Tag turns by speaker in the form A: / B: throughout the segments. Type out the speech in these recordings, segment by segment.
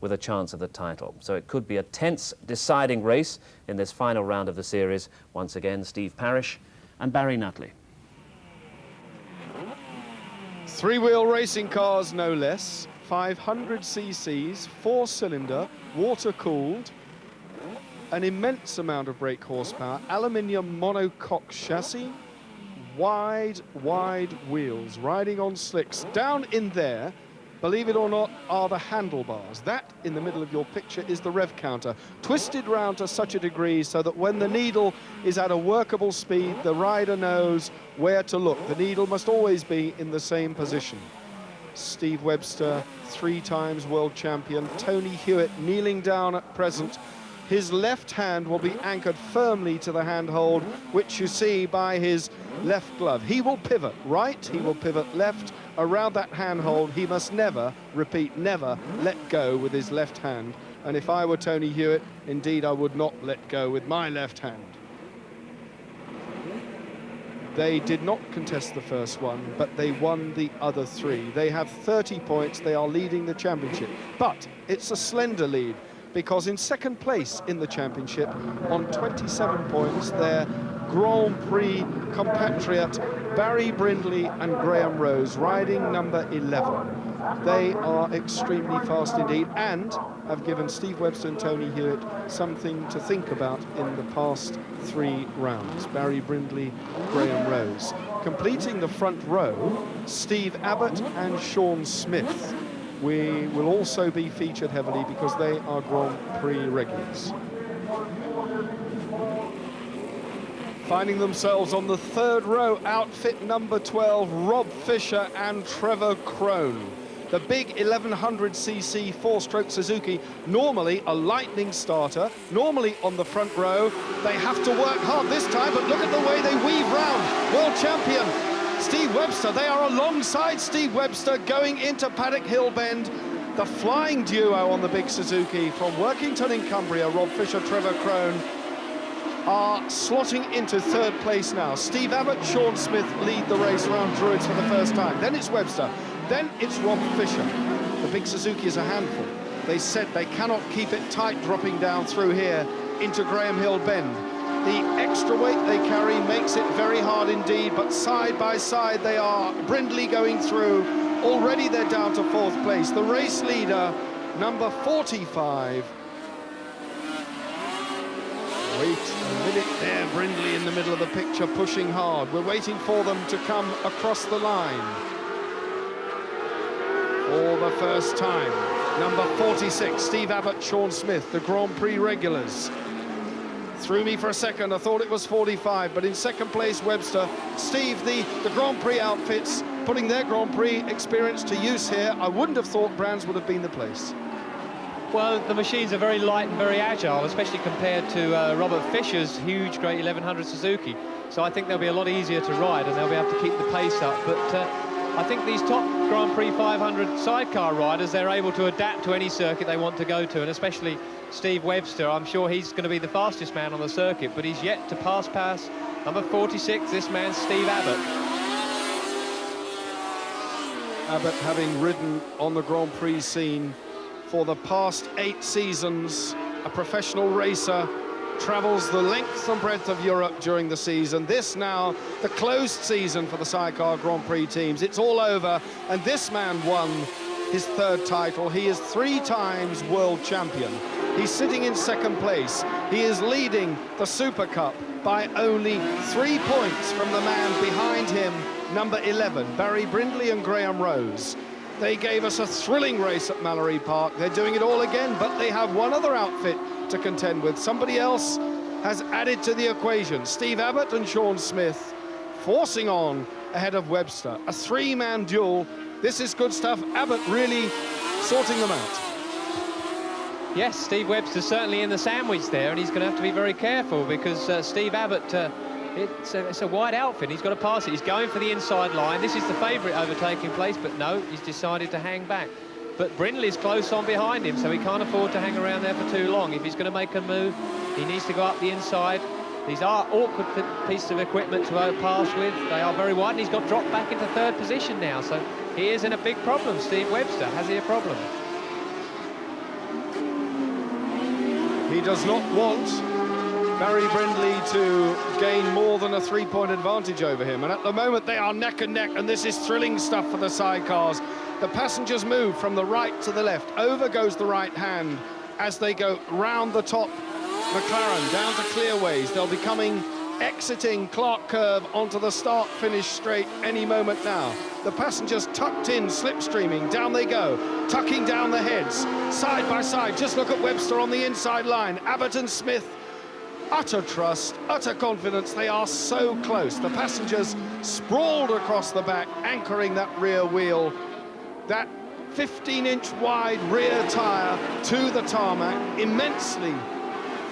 A: with a chance of the title. So it could be a tense, deciding race in this final round of the series. Once again, Steve Parish and Barry Nutley.
B: Three-wheel racing cars, no less. 500 cc's, four-cylinder, water-cooled, an immense amount of brake horsepower, aluminium monocoque chassis, wide wheels, riding on slicks. Down in there, believe it or not, are the handlebars. That, in the middle of your picture, is the rev counter, twisted round to such a degree so that when the needle is at a workable speed, the rider knows where to look. The needle must always be in the same position. Steve Webster, 3 times world champion. Tony Hewitt kneeling down at present. His left hand will be anchored firmly to the handhold, which you see by his left glove. He will pivot right, he will pivot left. Around that handhold, he must never, repeat, never let go with his left hand. And if I were Tony Hewitt, indeed I would not let go with my left hand. They did not contest the first one, but they won the other 3. They have 30 points, they are leading the championship. But it's a slender lead, because in second place in the championship, on 27 points, their Grand Prix compatriot Barry Brindley and Graham Rose, riding number 11. They are extremely fast indeed, and have given Steve Webster and Tony Hewitt something to think about in the past 3 rounds. Barry Brindley, Graham Rose. Completing the front row, Steve Abbott and Sean Smith. We will also be featured heavily because they are Grand Prix regulars. Finding themselves on the 3rd row, outfit number 12, Rob Fischer and Trevor Crone. The big 1100cc 4-stroke Suzuki, normally a lightning starter, normally on the front row. They have to work hard this time, but look at the way they weave round. World champion Steve Webster, they are alongside Steve Webster going into Paddock Hill Bend. The flying duo on the big Suzuki from Workington in Cumbria, Rob Fischer, Trevor Crone, are slotting into 3rd place now. Steve Abbott, Sean Smith lead the race around Druids for the first time. Then it's Webster, then it's Rob Fischer. The big Suzuki is a handful. They said they cannot keep it tight dropping down through here into Graham Hill Bend. The extra weight they carry makes it very hard indeed, but side by side they are. Brindley going through. Already they're down to 4th place. The race leader, number 45. Wait a minute there, Brindley in the middle of the picture, pushing hard. We're waiting for them to come across the line. For the first time, number 46, Steve Abbott, Sean Smith, the Grand Prix regulars. Threw me for a second, I thought it was 45, but in 2nd place, Webster. Steve, the Grand Prix outfits, putting their Grand Prix experience to use here. I wouldn't have thought Brands would have been the place.
C: Well, the machines are very light and very agile, especially compared to Robert Fischer's huge, great 1100 Suzuki. So I think they'll be a lot easier to ride, and they'll be able to keep the pace up. But I think these top Grand Prix 500 sidecar riders, they're able to adapt to any circuit they want to go to, and especially Steve Webster. I'm sure he's going to be the fastest man on the circuit, but he's yet to pass number 46, this man, Steve Abbott.
B: Abbott, having ridden on the Grand Prix scene for the past 8 seasons, a professional racer, travels the length and breadth of Europe during the season. This now, the closed season for the Sidecar Grand Prix teams. It's all over, and this man won his 3rd title. He is 3 times world champion. He's sitting in 2nd place. He is leading the Super Cup by only 3 points from the man behind him, number 11, Barry Brindley and Graham Rose. They gave us a thrilling race at Mallory Park. They're doing it all again, but they have one other outfit to contend with. Somebody else has added to the equation. Steve Abbott and Sean Smith forcing on ahead of Webster. A 3-man duel. This is good stuff. Abbott really sorting them out.
C: Yes, Steve Webster's certainly in the sandwich there, and he's going to have to be very careful because Steve Abbott, it's a wide outfit. He's got to pass it. He's going for the inside line. This is the favourite overtaking place, but no, he's decided to hang back. But Brindley's close on behind him, so he can't afford to hang around there for too long. If he's going to make a move, he needs to go up the inside. These are awkward pieces of equipment to pass with. They are very wide, and he's got dropped back into 3rd position now. So he is in a big problem. Steve Webster, has he a problem?
B: He does not want Barry Brindley to gain more than a 3-point advantage over him. And at the moment, they are neck and neck, and this is thrilling stuff for the sidecars. The passengers move from the right to the left. Over goes the right hand as they go round the top McLaren, down to Clearways. They'll be exiting Clark Curve onto the start-finish straight any moment now. The passengers tucked in, slipstreaming, down they go, tucking down the heads, side by side. Just look at Webster on the inside line. Abbott and Smith, utter trust, utter confidence. They are so close. The passengers sprawled across the back, anchoring that rear wheel. That 15-inch wide rear tyre to the tarmac, immensely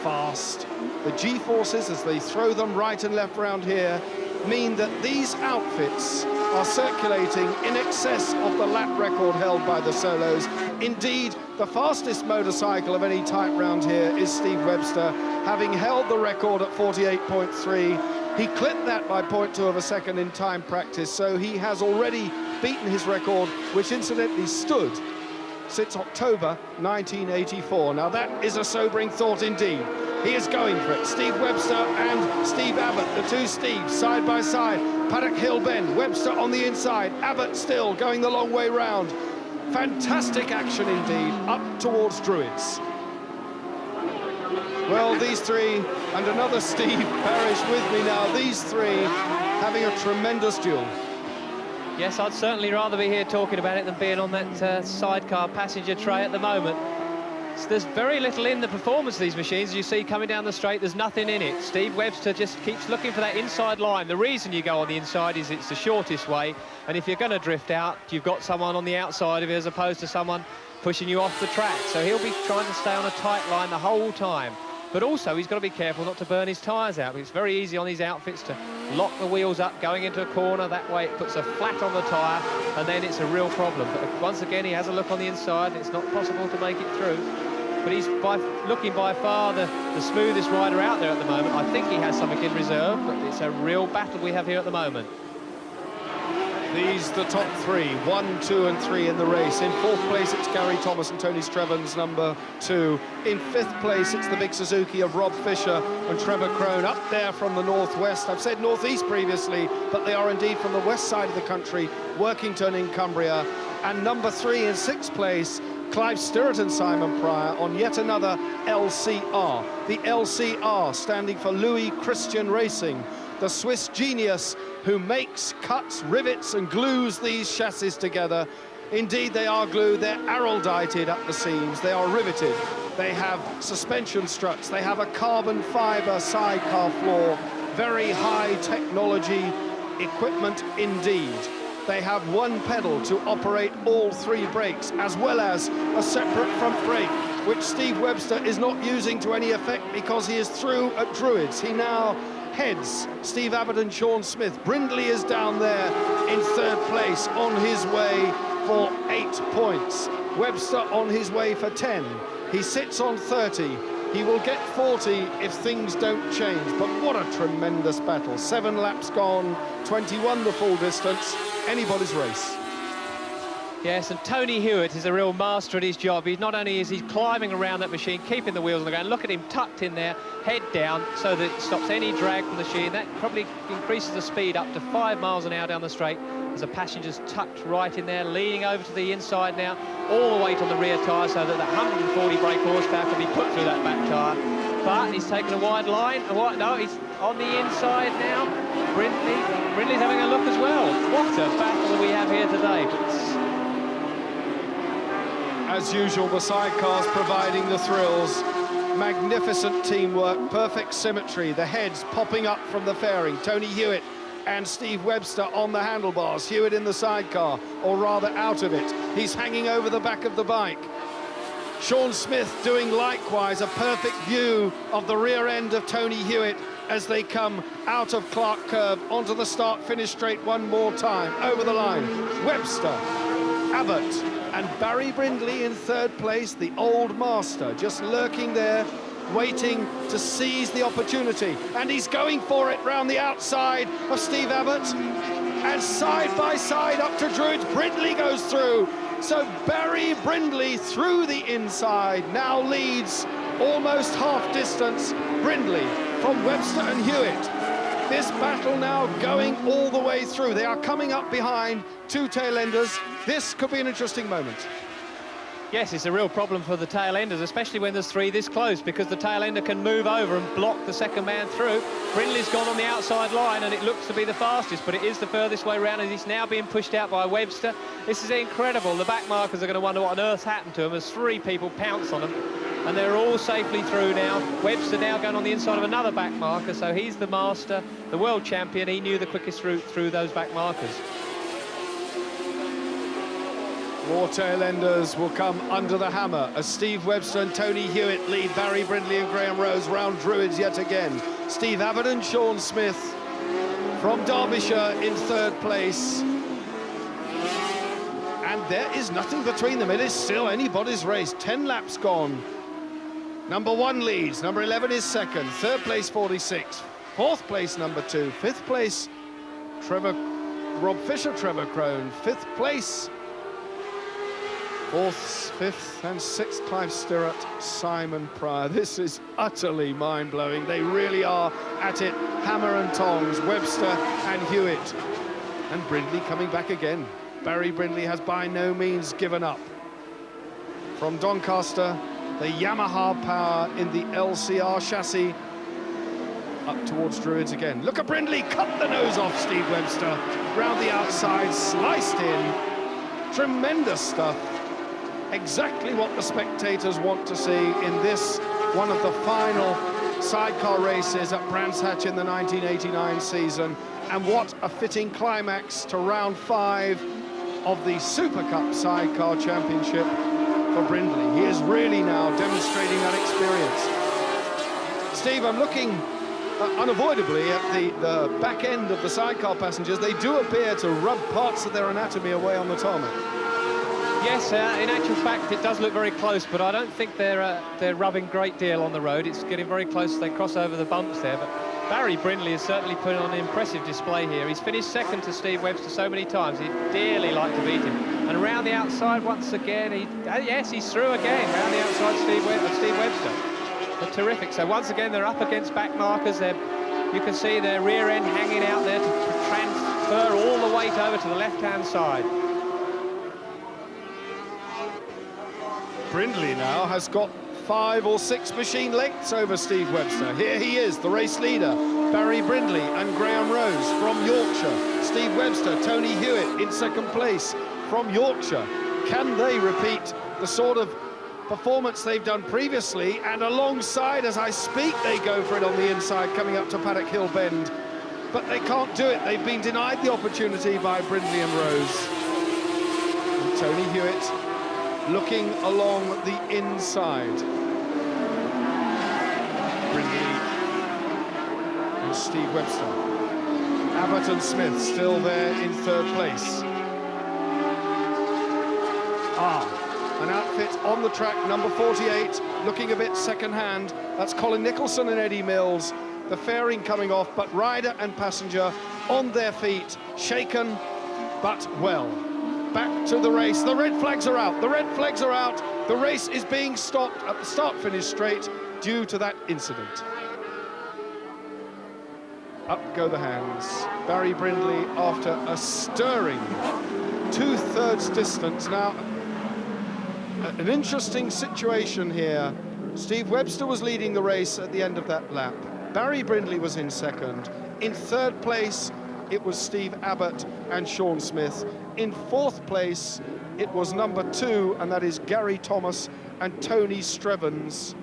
B: fast. The G-forces, as they throw them right and left around here, mean that these outfits are circulating in excess of the lap record held by the Solos. Indeed, the fastest motorcycle of any type round here is Steve Webster, having held the record at 48.3. He clipped that by 0.2 of a second in time practice, so he has already beaten his record, which incidentally stood since October 1984. Now that is a sobering thought indeed. He is going for it. Steve Webster and Steve Abbott, the two Steves, side by side. Paddock Hill Bend, Webster on the inside, Abbott still going the long way round. Fantastic action indeed, up towards Druids. Well, these three, and another Steve Parrish with me now, these three having a tremendous duel.
C: Yes, I'd certainly rather be here talking about it than being on that sidecar passenger tray at the moment. So there's very little in the performance of these machines. As you see coming down the straight, there's nothing in it. Steve Webster just keeps looking for that inside line. The reason you go on the inside is it's the shortest way, and if you're going to drift out, you've got someone on the outside of it as opposed to someone pushing you off the track. So he'll be trying to stay on a tight line the whole time. But also, he's got to be careful not to burn his tyres out. It's very easy on these outfits to lock the wheels up going into a corner. That way it puts a flat on the tyre, and then it's a real problem. But once again, he has a look on the inside, and it's not possible to make it through. But he's looking by far the smoothest rider out there at the moment. I think he has something in reserve, but it's a real battle we have here at the moment.
B: These the top three, 1, 2 and 3 in the race. In fourth place, it's Gary Thomas and Tony Strevens, number 2. In fifth place, it's the big Suzuki of Rob Fischer and Trevor Crone, up there from the northwest. I've said northeast previously, but they are indeed from the west side of the country, Workington in Cumbria. And number 3 in sixth place, Clive Stirrat and Simon Pryor on yet another LCR. The LCR standing for Louis Christian Racing, the Swiss genius who makes, cuts, rivets and glues these chassis together. Indeed, they are glued, they're araldited at the seams, they are riveted. They have suspension struts, they have a carbon fibre sidecar floor, very high technology equipment indeed. They have one pedal to operate all 3 brakes, as well as a separate front brake, which Steve Webster is not using to any effect because he is through at Druids. He now heads Steve Abbott and Sean Smith. Brindley is down there in third place on his way for 8 points. Webster on his way for 10. He sits on 30. He will get 40 if things don't change, but what a tremendous battle. 7 laps gone, 21 the full distance, anybody's race.
C: Yes, and Tony Hewitt is a real master at his job. He's not only is he climbing around that machine, keeping the wheels on the ground, look at him tucked in there, head down, so that it stops any drag from the machine. That probably increases the speed up to 5 miles an hour down the straight, as the passenger's tucked right in there, leaning over to the inside now, all the weight on the rear tyre, so that 140 brake horsepower can be put through that back tyre. But he's taken a wide line, and what? No, he's on the inside now. Brindley's having a look as well. What a battle we have here today.
B: As usual, the sidecars providing the thrills. Magnificent teamwork, perfect symmetry, the heads popping up from the fairing. Tony Hewitt and Steve Webster on the handlebars. Hewitt in the sidecar, or rather out of it. He's hanging over the back of the bike. Sean Smith doing likewise, a perfect view of the rear end of Tony Hewitt as they come out of Clark Curve onto the start-finish straight one more time. Over the line, Webster, Abbott, and Barry Brindley in third place, the old master, just lurking there, waiting to seize the opportunity. And he's going for it round the outside of Steve Abbott. And side by side up to Druids, Brindley goes through. So Barry Brindley through the inside now leads almost half distance. Brindley from Webster and Hewitt. This battle now going all the way through. They are coming up behind two tail-enders. This could be an interesting moment.
C: Yes, it's a real problem for the tail-enders, especially when there's three this close, because the tail-ender can move over and block the second man through. Brindley's gone on the outside line, and it looks to be the fastest, but it is the furthest way round, and he's now being pushed out by Webster. This is incredible. The back markers are going to wonder what on earth's happened to him as three people pounce on them, and they're all safely through now. Webster now going on the inside of another back marker, so he's the master, the world champion. He knew the quickest route through those back markers.
B: More tail-enders will come under the hammer as Steve Webster and Tony Hewitt lead Barry Brindley and Graham Rose round Druids yet again. Steve Abbott and Sean Smith from Derbyshire in third place. And there is nothing between them. It is still anybody's race. 10 laps gone. Number 1 leads. Number 11 is second. Third place, 46. Fourth place, number 2. Fifth place, Rob Fischer, Trevor Crone. Fifth place, fourth, fifth and sixth, Clive Stirrat, Simon Pryor. This is utterly mind-blowing. They really are at it, hammer and tongs, Webster and Hewitt. And Brindley coming back again. Barry Brindley has by no means given up. From Doncaster, the Yamaha power in the LCR chassis, up towards Druids again. Look at Brindley, cut the nose off Steve Webster. Round the outside, sliced in. Tremendous stuff. Exactly what the spectators want to see in this, one of the final sidecar races at Brands Hatch in the 1989 season. And what a fitting climax to round 5 of the Supercup Sidecar Championship for Brindley. He is really now demonstrating that experience. Steve, I'm looking unavoidably at the back end of the sidecar passengers. They do appear to rub parts of their anatomy away on the tarmac.
C: Yes, in actual fact, it does look very close, but I don't think they're rubbing a great deal on the road. It's getting very close as they cross over the bumps there, but Barry Brindley has certainly put on an impressive display here. He's finished second to Steve Webster so many times. He'd dearly like to beat him. And around the outside once again, yes, he's through again, around the outside Steve Webster. They're terrific. So once again, they're up against back markers. You can see their rear end hanging out there to transfer all the weight over to the left-hand side.
B: Brindley now has got 5 or 6 machine lengths over Steve Webster. Here he is, the race leader, Barry Brindley and Graham Rose from Yorkshire. Steve Webster, Tony Hewitt in second place from Yorkshire. Can they repeat the sort of performance they've done previously? And alongside, as I speak, they go for it on the inside, coming up to Paddock Hill Bend. But they can't do it. They've been denied the opportunity by Brindley and Rose. And Tony Hewitt looking along the inside. Brindley and Steve Webster. Abbott and Smith still there in third place. An outfit on the track, number 48, looking a bit second-hand. That's Colin Nicholson and Eddie Mills. The fairing coming off, but rider and passenger on their feet, shaken but well. Back to the race. The red flags are out. The red flags are out. The race is being stopped at the start-finish straight due to that incident. Up go the hands. Barry Brindley after a stirring 2/3 distance. Now, an interesting situation here. Steve Webster was leading the race at the end of that lap. Barry Brindley was in second. In third place, it was Steve Abbott and Sean Smith. In fourth place, it was number 2, and that is Gary Thomas and Tony Strevens.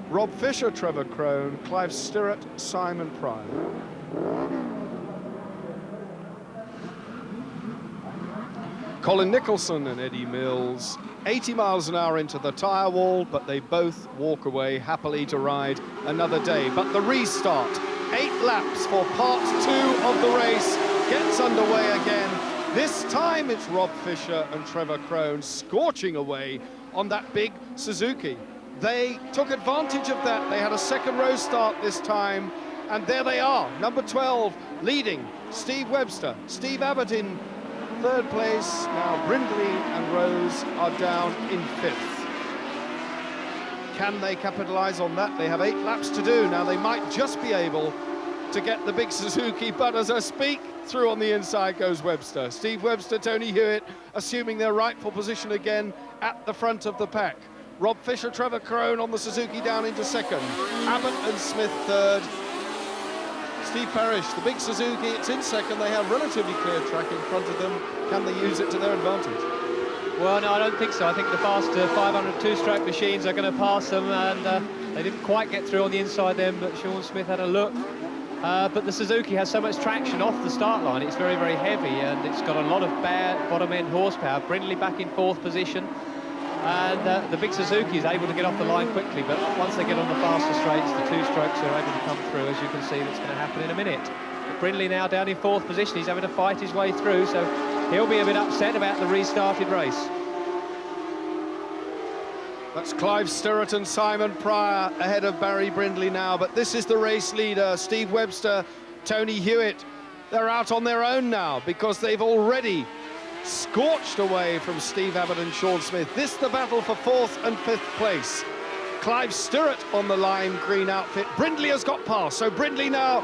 B: Rob Fischer, Trevor Crone, Clive Stirrat, Simon Pryor. Colin Nicholson and Eddie Mills, 80 miles an hour into the tyre wall, but they both walk away happily to ride another day. But the restart, 8 laps for part 2 of the race, gets underway again. This time it's Rob Fischer and Trevor Crone scorching away on that big Suzuki. They took advantage of that. They had a second row start this time, and there they are, number 12 leading Steve Webster, Steve Abbott in third place. Now Brindley and Rose are down in 5th. Can they capitalise on that? They have 8 laps to do. Now they might just be able to get the big Suzuki, but as I speak, through on the inside goes Webster. Steve Webster, Tony Hewitt, assuming their rightful position again at the front of the pack. Rob Fischer, Trevor Crone on the Suzuki down into 2nd. Abbott and Smith 3rd. Steve Parrish, the big Suzuki, it's in 2nd. They have relatively clear track in front of them. Can they use it to their advantage?
C: Well, no, I don't think so. I think the faster 500 two-stroke machines are going to pass them, and they didn't quite get through on the inside then, but Sean Smith had a look. But the Suzuki has so much traction off the start line. It's very, very heavy, and it's got a lot of bad bottom-end horsepower. Brindley back in 4th position, and the big Suzuki is able to get off the line quickly, but once they get on the faster straights, the two strokes are able to come through, as you can see. That's going to happen in a minute. But Brindley now down in 4th position. He's having to fight his way through, so he'll be a bit upset about the restarted race.
B: That's Clive Stirrett and Simon Pryor ahead of Barry Brindley now, but this is the race leader, Steve Webster, Tony Hewitt. They're out on their own now because they've already scorched away from Steve Abbott and Sean Smith. This the battle for 4th and 5th place. Clive Stirrett on the lime green outfit. Brindley has got past, so Brindley now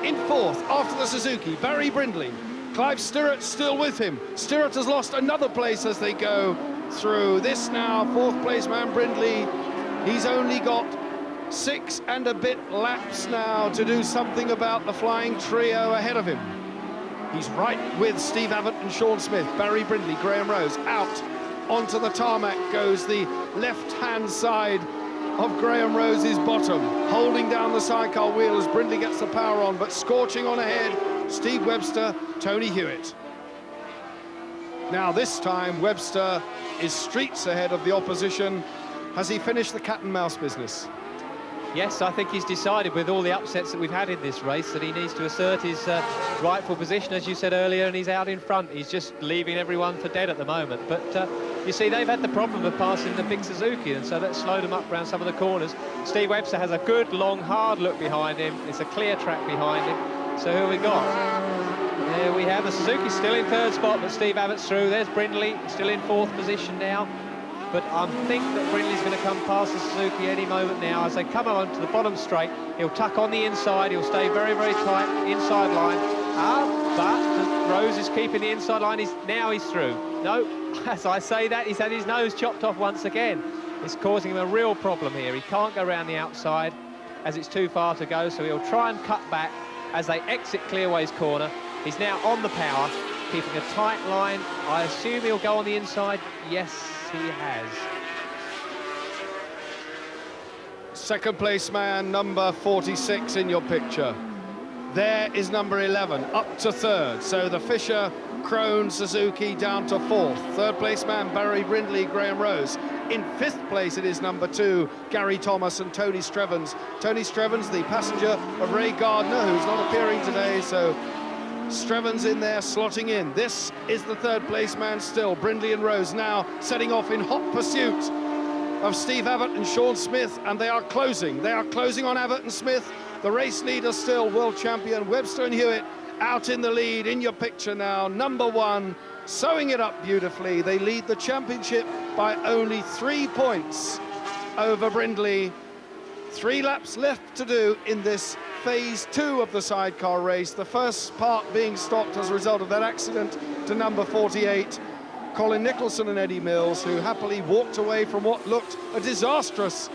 B: in 4th after the Suzuki. Barry Brindley. Clive Stirrett still with him. Stirrett has lost another place as they go through. This now 4th place man Brindley. He's only got 6 and a bit laps now to do something about the flying trio ahead of him. He's right with Steve Abbott and Sean Smith. Barry Brindley, Graham Rose out onto the tarmac goes the left-hand side of Graham Rose's bottom, holding down the sidecar wheel as Brindley gets the power on, but scorching on ahead, Steve Webster, Tony Hewitt. Now this time Webster is streets ahead of the opposition. Has he finished the cat and mouse business?
C: Yes, I think he's decided with all the upsets that we've had in this race that he needs to assert his rightful position, as you said earlier, and he's out in front. He's just leaving everyone for dead at the moment. But you see, they've had the problem of passing the big Suzuki, and so that slowed them up around some of the corners. Steve Webster has a good, long, hard look behind him. It's a clear track behind him. So who have we got? There we have the Suzuki still in 3rd spot, but Steve Abbott's through. There's Brindley, still in 4th position now. But I think that Brindley's going to come past the Suzuki any moment now. As they come on to the bottom straight, he'll tuck on the inside. He'll stay very, very tight, inside line. But Rose is keeping the inside line. He's through. No, as I say that, he's had his nose chopped off once again. It's causing him a real problem here. He can't go around the outside as it's too far to go, so he'll try and cut back as they exit Clearway's corner. He's now on the power, keeping a tight line. I assume he'll go on the inside. Yes, he has.
B: 2nd place man, number 46 in your picture. There is number 11, up to 3rd. So the Fischer, Crone, Suzuki down to 4th. 3rd place man, Barry Brindley, Graham Rose. In 5th place, it is number 2, Gary Thomas and Tony Strevens. Tony Strevens, the passenger of Ray Gardner, who's not appearing today, so Strevens in there, slotting in. This is the 3rd place man still. Brindley and Rose now setting off in hot pursuit of Steve Abbott and Sean Smith, and they are closing. They are closing on Abbott and Smith. The race leader still, world champion Webster and Hewitt out in the lead. In your picture now, number 1, sewing it up beautifully. They lead the championship by only 3 points over Brindley. 3 laps left to do in this phase 2 of the sidecar race. The first part being stopped as a result of that accident to number 48, Colin Nicholson and Eddie Mills, who happily walked away from what looked a disastrous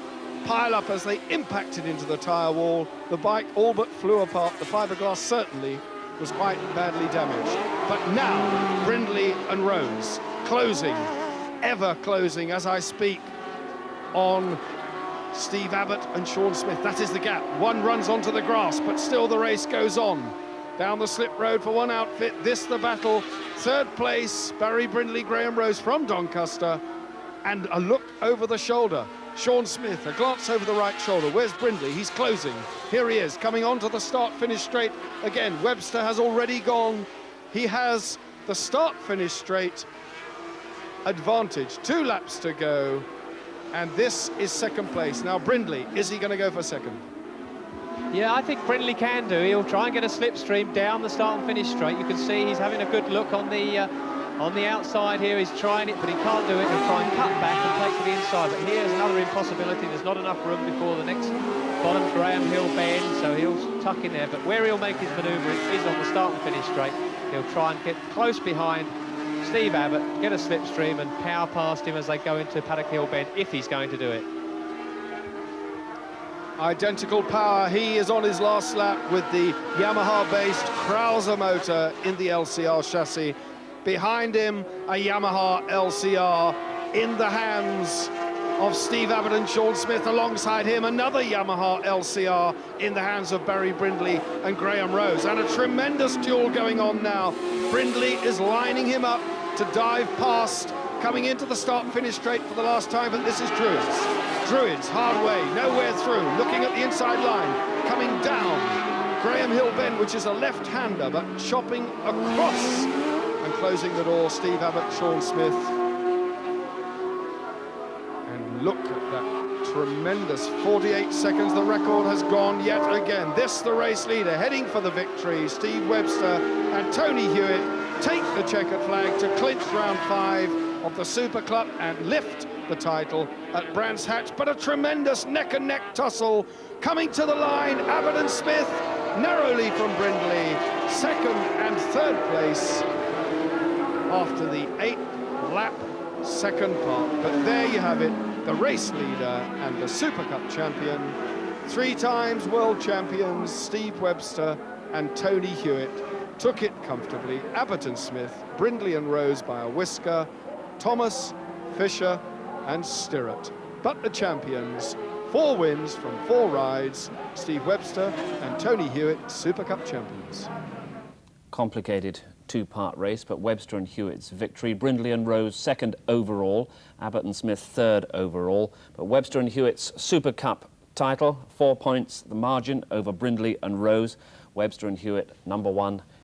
B: pile-up as they impacted into the tyre wall. The bike all but flew apart. The fiberglass certainly was quite badly damaged. But now, Brindley and Rose closing, ever closing as I speak, on Steve Abbott and Sean Smith. That is the gap. One runs onto the grass, but still the race goes on. Down the slip road for one outfit, this the battle. 3rd place, Barry Brindley, Graham Rose from Doncaster. And a look over the shoulder. Sean Smith, a glance over the right shoulder. Where's Brindley? He's closing. Here he is, coming on to the start-finish straight. Again, Webster has already gone. He has the start-finish straight advantage. 2 laps to go. And this is 2nd place. Now, Brindley, is he going to go for 2nd?
C: Yeah, I think Brindley can do. He'll try and get a slipstream down the start and finish straight. You can see he's having a good look on the On the outside here, he's trying it, but he can't do it. He'll try and cut back and take to the inside. But here's another impossibility. There's not enough room before the next bottom Graham Hill bend, so he'll tuck in there. But where he'll make his manoeuvre is on the start and finish straight. He'll try and get close behind Steve Abbott, get a slipstream and power past him as they go into Paddock Hill bend, if he's going to do it.
B: Identical power. He is on his last lap with the Yamaha-based Krauser motor in the LCR chassis. Behind him, a Yamaha LCR in the hands of Steve Abbott and Sean Smith. Alongside him, another Yamaha LCR in the hands of Barry Brindley and Graham Rose. And a tremendous duel going on now. Brindley is lining him up to dive past, coming into the start-finish straight for the last time, but this is Druids, hard way, nowhere through, looking at the inside line, coming down Graham Hill bend, which is a left-hander, but chopping across and closing the door, Steve Abbott, Sean Smith. And look at that tremendous 48 seconds. The record has gone yet again. This, the race leader, heading for the victory. Steve Webster and Tony Hewitt take the checkered flag to clinch round 5 of the Super Cup and lift the title at Brands Hatch. But a tremendous neck-and-neck tussle coming to the line. Abbott and Smith narrowly from Brindley, second and third place after the 8th lap second part. But there you have it, the race leader and the Super Cup champion, 3 times world champions Steve Webster and Tony Hewitt took it comfortably. Abbott and Smith, Brindley and Rose by a whisker, Thomas, Fischer and Stirrett. But the champions, 4 wins from 4 rides, Steve Webster and Tony Hewitt, Super Cup champions.
A: Complicated 2-part race, but Webster and Hewitt's victory. Brindley and Rose second overall, Abbott and Smith third overall. But Webster and Hewitt's Super Cup title, 4 points the margin over Brindley and Rose. Webster and Hewitt number 1